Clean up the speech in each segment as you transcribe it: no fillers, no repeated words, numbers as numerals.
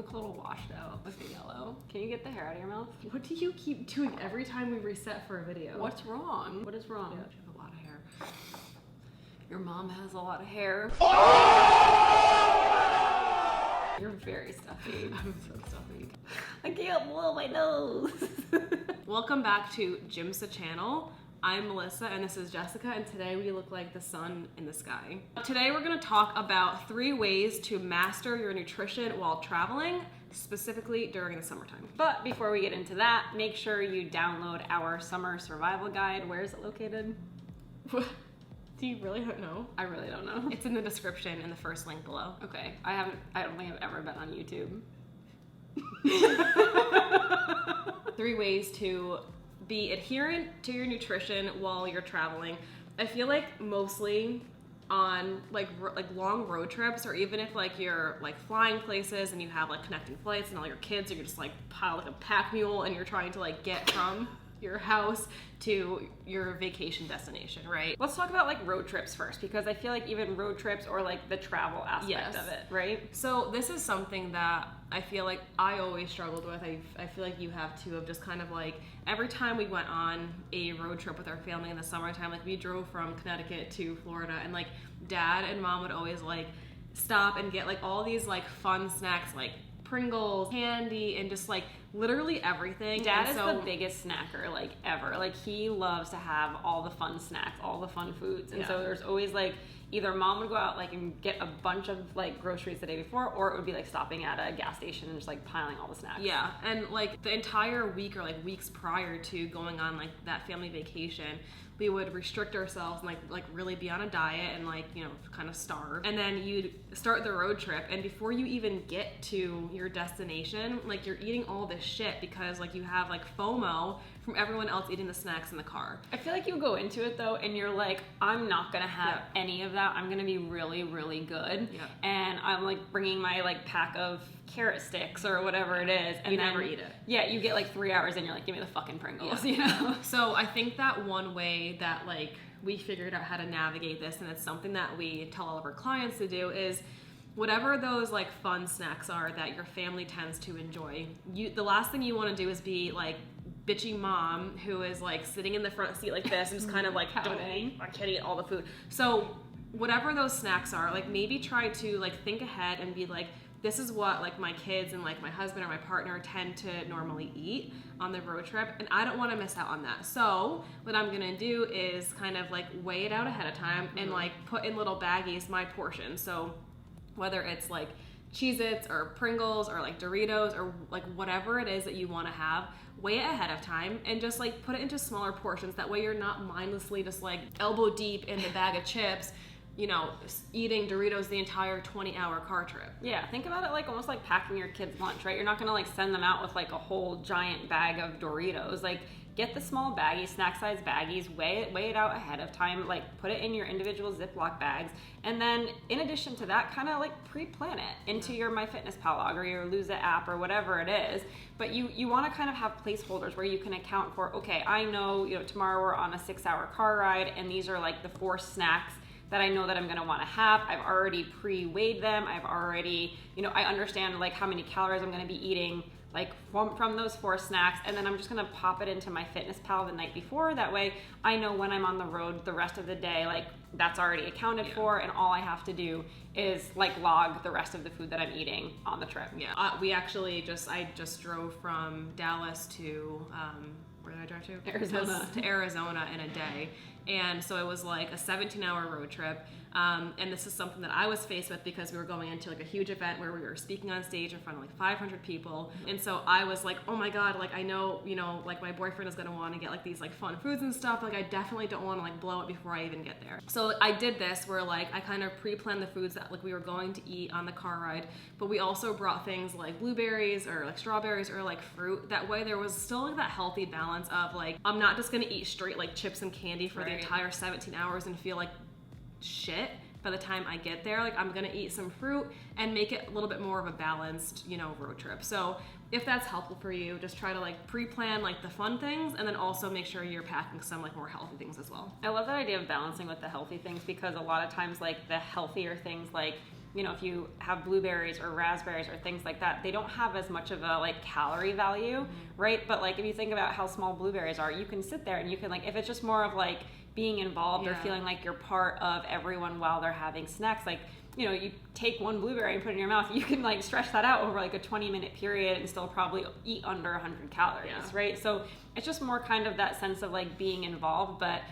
look a little washed out with the yellow. Can you get the hair out of your mouth? What do you keep doing every time we reset for a video? What's wrong? What is wrong? Yeah. You have a lot of hair. Your mom has a lot of hair. You're very stuffy. I'm so stuffy. I can't blow my nose. Welcome back to Jimsa channel. I'm Melissa and this is Jessica, and today we look like the sun in the sky. Today we're gonna talk about 3 ways to master your nutrition while traveling, specifically during the summertime. But before we get into that, make sure you download our summer survival guide. Where is it located? Do you really don't know? I really don't know. It's in the description in the first link below. Okay, I don't think I've ever been on YouTube. 3 ways to be adherent to your nutrition while you're traveling. I feel like mostly on like long road trips, or even if like you're like flying places and you have like connecting flights and all your kids, or you're just like piled like a pack mule and you're trying to like get from your house to your vacation destination, right? Let's talk about like road trips first, because I feel like even road trips or like the travel aspect of it, right? So this is something that I feel like I always struggled with. I feel like you have too, of just kind of like every time we went on a road trip with our family in the summertime, like we drove from Connecticut to Florida, and like dad and mom would always like stop and get like all these like fun snacks, like Pringles, candy, and just like literally everything. Dad is the biggest snacker like ever. Like he loves to have all the fun snacks, all the fun foods. And so there's always like either mom would go out like and get a bunch of like groceries the day before, or it would be like stopping at a gas station and just like piling all the snacks. Yeah, and like the entire week or like weeks prior to going on like that family vacation, we would restrict ourselves and like really be on a diet and like, you know, kind of starve. And then you'd start the road trip, and before you even get to your destination, like you're eating all this shit because like you have like FOMO from everyone else eating the snacks in the car. I feel like you go into it though and you're like, I'm not gonna have any of that. I'm gonna be really, really good. Yeah. And I'm like bringing my like pack of carrot sticks or whatever it is. And you then, never eat it. Yeah, you get like 3 hours and you're like, give me the fucking Pringles, Yeah. you know? So I think that one way that like we figured out how to navigate this, and it's something that we tell all of our clients to do, is whatever those like fun snacks are that your family tends to enjoy, the last thing you want to do is be like bitchy mom who is like sitting in the front seat like this and just kind of like, I can't eat all the food. So whatever those snacks are, like maybe try to like think ahead and be like, this is what like my kids and like my husband or my partner tend to normally eat on the road trip, and I don't want to miss out on that. So what I'm gonna do is kind of like weigh it out ahead of time and like put in little baggies my portion. So whether it's like Cheez-Its or Pringles or like Doritos or like whatever it is that you want to have, weigh it ahead of time and just like put it into smaller portions. That way you're not mindlessly just like elbow deep in the bag of chips, you know, eating Doritos the entire 20-hour car trip. Yeah, think about it like almost like packing your kids' lunch, right? You're not gonna like send them out with like a whole giant bag of Doritos. Like get the small baggies, snack size baggies, weigh it out ahead of time, like put it in your individual Ziploc bags. And then in addition to that, kind of like pre-plan it into your MyFitnessPal log or your Lose It app or whatever it is. But you want to kind of have placeholders where you can account for, okay, I know, you know, tomorrow we're on a 6-hour car ride and these are like the 4 snacks that I know that I'm gonna wanna have. I've already pre-weighed them. I've already, you know, I understand like how many calories I'm gonna be eating like from those 4 snacks, and then I'm just gonna pop it into MyFitnessPal the night before. That way I know when I'm on the road the rest of the day, like that's already accounted for, and all I have to do is like log the rest of the food that I'm eating on the trip. Yeah, I just drove from Dallas to, where did I drive to? Arizona. To Arizona in a day. And so it was like a 17-hour road trip. And this is something that I was faced with because we were going into like a huge event where we were speaking on stage in front of like 500 people. And so I was like, oh my God, like I know, you know, like my boyfriend is gonna wanna get like these like fun foods and stuff. Like I definitely don't wanna like blow it before I even get there. So I did this where like I kind of pre-planned the foods that like we were going to eat on the car ride, but we also brought things like blueberries or like strawberries or like fruit. That way there was still like that healthy balance of like, I'm not just gonna eat straight like chips and candy for the entire 17 hours and feel like shit by the time I get there. Like I'm gonna eat some fruit and make it a little bit more of a balanced, you know, road trip. So if that's helpful for you, just try to like pre-plan like the fun things, and then also make sure you're packing some like more healthy things as well. I love that idea of balancing with the healthy things, because a lot of times like the healthier things like if you have blueberries or raspberries or things like that, they don't have as much of a like calorie value, right? But like if you think about how small blueberries are, you can sit there and you can like, if it's just more of like being involved or feeling like you're part of everyone while they're having snacks, like, you take one blueberry and put it in your mouth, you can like stretch that out over like a 20-minute period and still probably eat under 100 calories, right? So it's just more kind of that sense of like being involved, but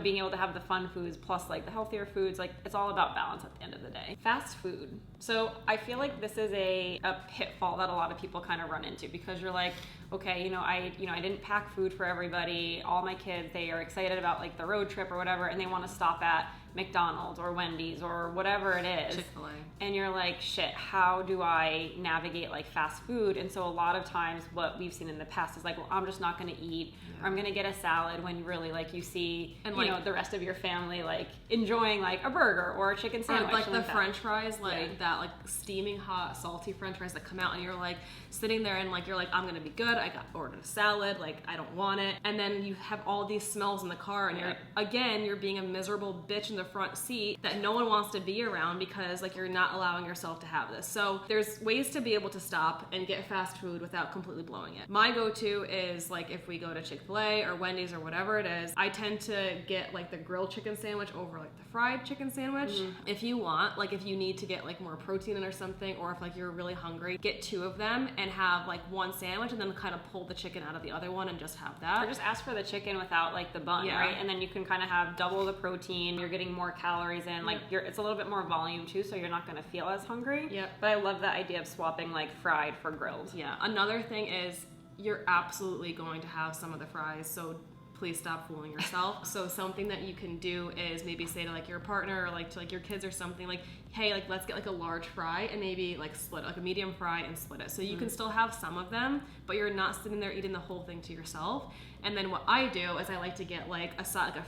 being able to have the fun foods plus like the healthier foods, like it's all about balance at the end of the day. Fast food. So I feel like this is a pitfall that a lot of people kind of run into, because you're like, okay, I didn't pack food for everybody. All my kids, they are excited about like the road trip or whatever, and they want to stop at McDonald's or Wendy's or whatever it is. Chick-fil-A. And you're like, shit, how do I navigate like fast food? And so a lot of times what we've seen in the past is like, well, I'm just not going to eat, or I'm going to get a salad, when really like you see, and like, the rest of your family like enjoying like a burger or a chicken sandwich. Or like the French fries, like that like steaming hot salty French fries that come out, and you're like sitting there and like you're like, I'm going to be good. I got ordered a salad, like I don't want it. And then you have all these smells in the car, and you're being a miserable bitch in the front seat that no one wants to be around, because like you're not allowing yourself to have this. So there's ways to be able to stop and get fast food without completely blowing it. My go-to is like if we go to Chick-fil-A or Wendy's or whatever it is, I tend to get like the grilled chicken sandwich over like the fried chicken sandwich. If you want, like if you need to get like more protein in or something, or if like you're really hungry, get 2 of them and have like one sandwich, and then kind of pull the chicken out of the other one and just have that. Or just ask for the chicken without like the bun, right? And then you can kind of have double the protein. You're getting more calories in. Like it's a little bit more volume too, so you're not going to feel as hungry. But I love that idea of swapping like fried for grilled. Another thing is you're absolutely going to have some of the fries, so please stop fooling yourself. So something that you can do is maybe say to like your partner or like to like your kids or something, like, hey, like let's get like a large fry and maybe like split like a medium fry and split it. So you can still have some of them, but you're not sitting there eating the whole thing to yourself. And then what I do is I like to get like a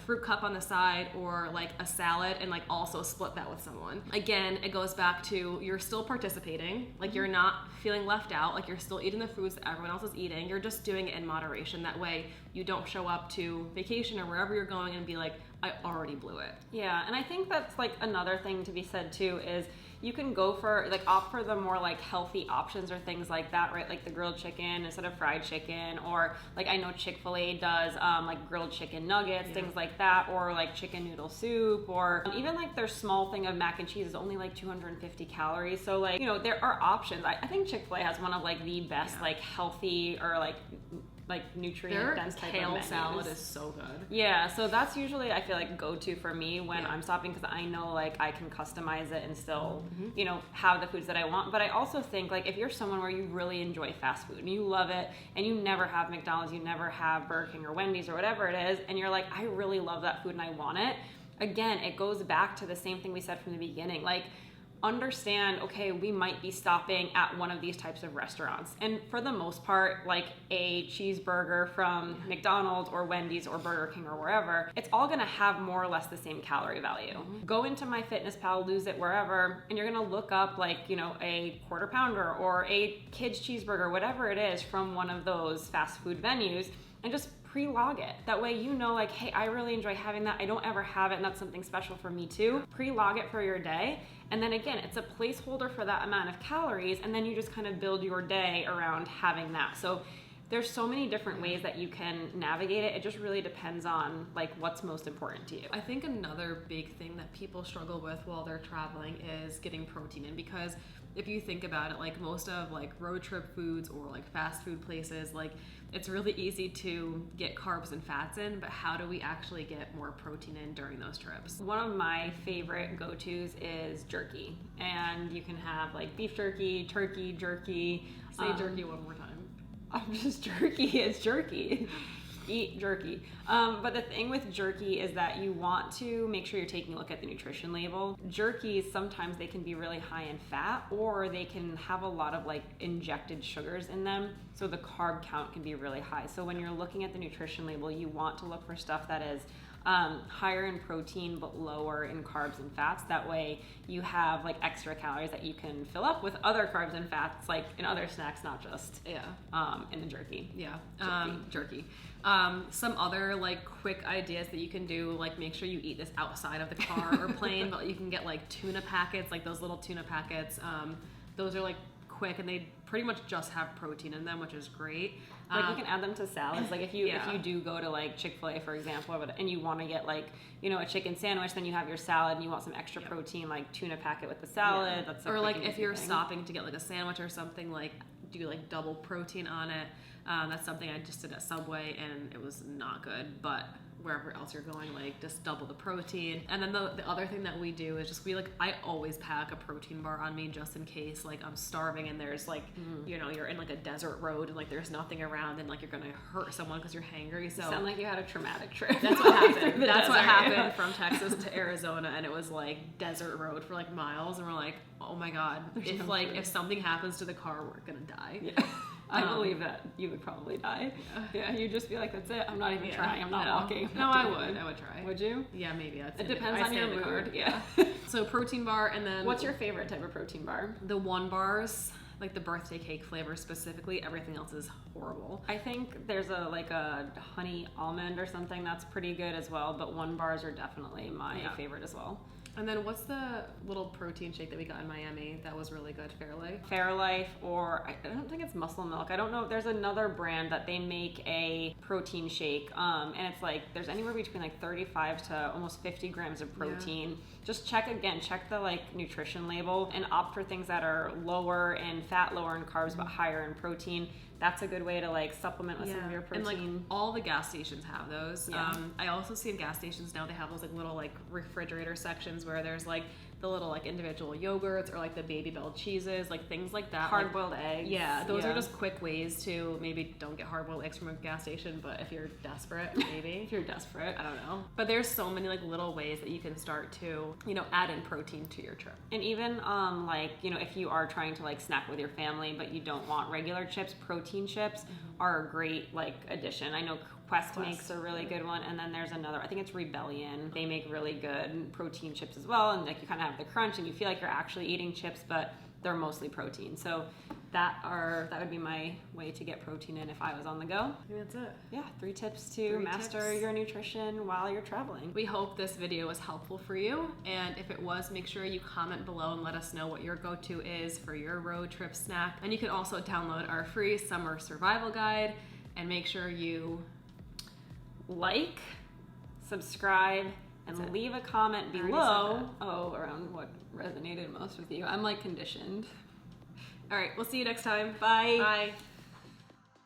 fruit cup on the side, or like a salad, and like also split that with someone. Again, it goes back to you're still participating, like you're not feeling left out, like you're still eating the foods that everyone else is eating. You're just doing it in moderation. That way you don't show up to vacation or wherever you're going and be like, I already blew it. Yeah, and I think that's like another thing to be said too, is you can go for like opt for the more like healthy options or things like that, right? Like the grilled chicken instead of fried chicken, or like I know Chick-fil-A does like grilled chicken nuggets, things like that, or like chicken noodle soup, or even like their small thing of mac and cheese is only like 250 calories. So like, there are options. I think Chick-fil-A has one of like the best like healthy or like nutrient dense type of menus. Kale salad is so good. Yeah, so that's usually I feel like go-to for me when I'm stopping, because I know like I can customize it and still have the foods that I want. But I also think like if you're someone where you really enjoy fast food and you love it, and you never have McDonald's, you never have Burger King or Wendy's or whatever it is, and you're like, I really love that food and I want it, again, it goes back to the same thing we said from the beginning. Like, understand, okay, we might be stopping at one of these types of restaurants, and for the most part, like a cheeseburger from McDonald's or Wendy's or Burger King or wherever, it's all gonna have more or less the same calorie value. Go into MyFitnessPal, Lose It, wherever, and you're gonna look up like a quarter pounder or a kid's cheeseburger, whatever it is, from one of those fast food venues, and just pre-log it. That way like, hey, I really enjoy having that. I don't ever have it, and that's something special for me too. Pre-log it for your day, and then again, it's a placeholder for that amount of calories, and then you just kind of build your day around having that. So there's so many different ways that you can navigate it. It just really depends on like what's most important to you. I think another big thing that people struggle with while they're traveling is getting protein in, because if you think about it, like most of like road trip foods or like fast food places, like it's really easy to get carbs and fats in, but how do we actually get more protein in during those trips? One of my favorite go-tos is jerky, and you can have like beef jerky, turkey jerky. Say jerky one more time. I'm just jerky. It's jerky. Eat jerky. But the thing with jerky is that you want to make sure you're taking a look at the nutrition label. Jerkies, sometimes they can be really high in fat, or they can have a lot of like injected sugars in them, so the carb count can be really high. So when you're looking at the nutrition label, you want to look for stuff that is higher in protein but lower in carbs and fats. That way you have like extra calories that you can fill up with other carbs and fats, like in other snacks, not just in the jerky. Jerky. Some other like quick ideas that you can do, like make sure you eat this outside of the car or plane, but you can get like tuna packets, like those little tuna packets. Those are like quick and they pretty much just have protein in them, which is great. Like you can add them to salads. Like if you do go to like Chick-fil-A, for example, and you want to get like, you know, a chicken sandwich, then you have your salad and you want some extra protein, like tuna packet with the salad. That's or like if you're stopping to get like a sandwich or something, like do like double protein on it. That's something I just did at Subway and it was not good, but wherever else you're going, like just double the protein. And then the other thing that we do is just I always pack a protein bar on me just in case like I'm starving and there's like you know, you're in like a desert road and like there's nothing around and like you're gonna hurt someone because you're hangry. So you sound like you had a traumatic trip. That's what happened. That's what happened from Texas to Arizona, and it was like desert road for like miles, and we're like, oh my god, if something happens to the car, we're gonna die. Yeah. I believe that you would probably die. Yeah, you'd just be like, that's it. I'm not even trying. I'm not walking. No, I would try. Would you? Yeah, maybe. It depends on your mood. Yeah. So protein bar, and then what's your favorite type of protein bar? The One Bars, like the birthday cake flavor specifically. Everything else is horrible. I think there's a honey almond or something that's pretty good as well, but One Bars are definitely my favorite as well. And then what's the little protein shake that we got in Miami that was really good? Fairlife? Fairlife, or I don't think it's Muscle Milk. I don't know. There's another brand that they make a protein shake, and it's like there's anywhere between like 35 to almost 50 grams of protein. Just check the like nutrition label and opt for things that are lower in fat, lower in carbs, but higher in protein. That's a good way to like supplement with some of your protein. And like all the gas stations have those. I also see in gas stations now they have those like little like refrigerator sections where there's like the little like individual yogurts or like the Baby Bell cheeses, like things like that. Hard-boiled eggs. Yeah, those are just quick ways to maybe don't get hard-boiled eggs from a gas station, but if you're desperate, maybe. If you're desperate. I don't know. But there's so many like little ways that you can start to, you know, add in protein to your trip. And even like, you know, if you are trying to like snack with your family but you don't want regular chips, protein chips are a great like addition. I know Quest makes a really good one, and then there's another, I think it's Rebellion. They make really good protein chips as well, and like you kind of have the crunch and you feel like you're actually eating chips, but they're mostly protein. So that would be my way to get protein in if I was on the go. I think that's it. Yeah, 3 tips to master your nutrition while you're traveling. We hope this video was helpful for you, and if it was, make sure you comment below and let us know what your go-to is for your road trip snack. And you can also download our free summer survival guide, and make sure you like, subscribe, and leave a comment below. Around what resonated most with you. I'm like conditioned. All right, we'll see you next time. Bye. Bye.